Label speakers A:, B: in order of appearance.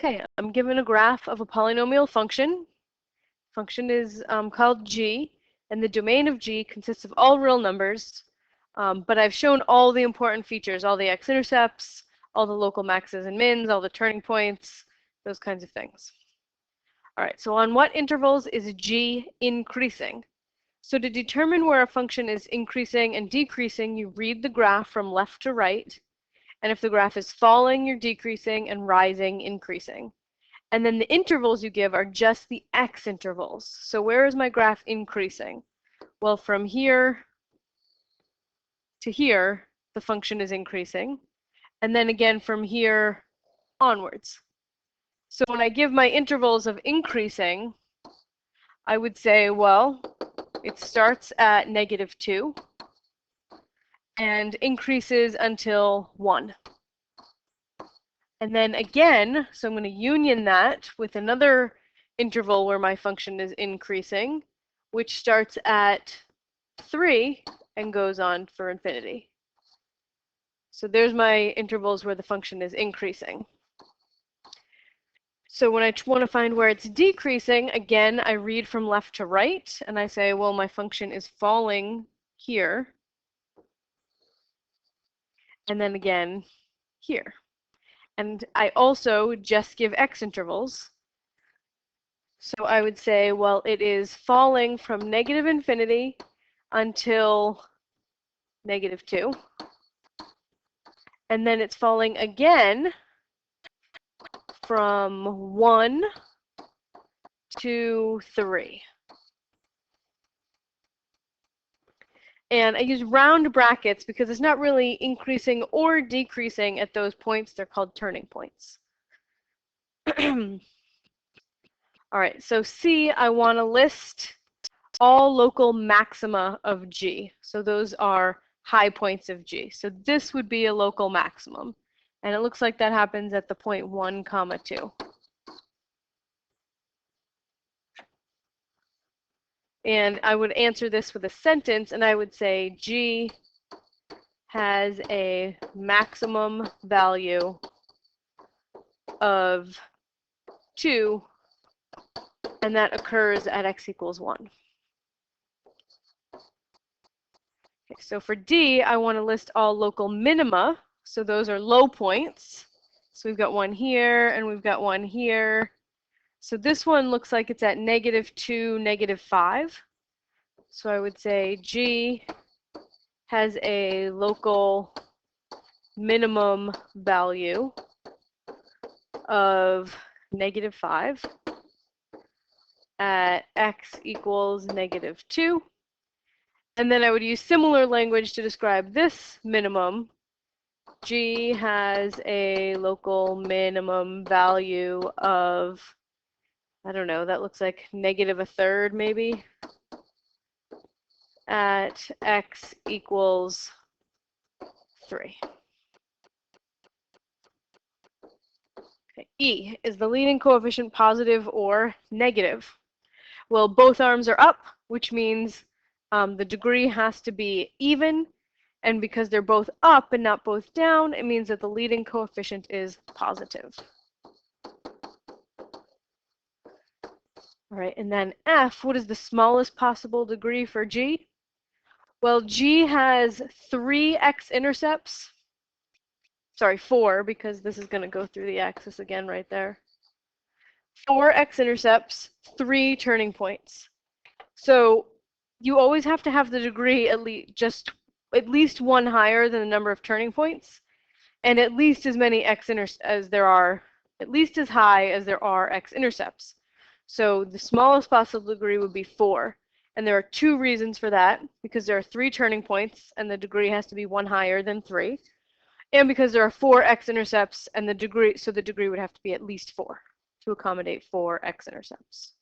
A: Okay, I'm given a graph of a polynomial function. Function is called g, and the domain of g consists of all real numbers, but I've shown all the important features, all the x-intercepts, all the local maxes and mins, all the turning points, those kinds of things. All right, so on what intervals is g increasing? So to determine where a function is increasing and decreasing, you read the graph from left to right. And if the graph is falling, you're decreasing, and rising, increasing. And then the intervals you give are just the x intervals. So where is my graph increasing? Well, from here to here, the function is increasing. And then again from here onwards. So when I give my intervals of increasing, I would say, well, it starts at -2 and increases until 1. And then again, so I'm going to union that with another interval where my function is increasing, which starts at 3 and goes on for infinity. So there's my intervals where the function is increasing. So when I want to find where it's decreasing, again, I read from left to right, and I say, well, my function is falling here, and then again here. And I also just give x intervals. So I would say, well, it is falling from -infinity until -2. And then it's falling again from 1 to 3. And I use round brackets because it's not really increasing or decreasing at those points. They're called turning points. All right, so C, I want to list all local maxima of G. So those are high points of G. So this would be a local maximum. And it looks like that happens at the point 1, 2. And I would answer this with a sentence, and I would say G has a maximum value of 2, and that occurs at x equals 1. Okay, so for D, I want to list all local minima. So those are low points. So we've got one here, and we've got one here. So this one looks like it's at -2, -5. So I would say G has a local minimum value of -5 at x equals -2. And then I would use similar language to describe this minimum. G has a local minimum value of, I don't know, that looks like -1/3 maybe, at x equals 3. Okay. E, is the leading coefficient positive or negative? Well, both arms are up, which means the degree has to be even. And because they're both up and not both down, it means that the leading coefficient is positive. All right, and then F, what is the smallest possible degree for G? Well, G has 3 x-intercepts. Sorry, 4, because this is going to go through the axis again right there. 4 x-intercepts, 3 turning points. So you always have to have the degree at least one higher than the number of turning points, and at least as many as there are, at least as high as there are x-intercepts. So the smallest possible degree would be 4. And there are 2 reasons for that, because there are 3 turning points and the degree has to be one higher than 3. And because there are 4 x-intercepts and the degree would have to be at least 4 to accommodate 4 x-intercepts.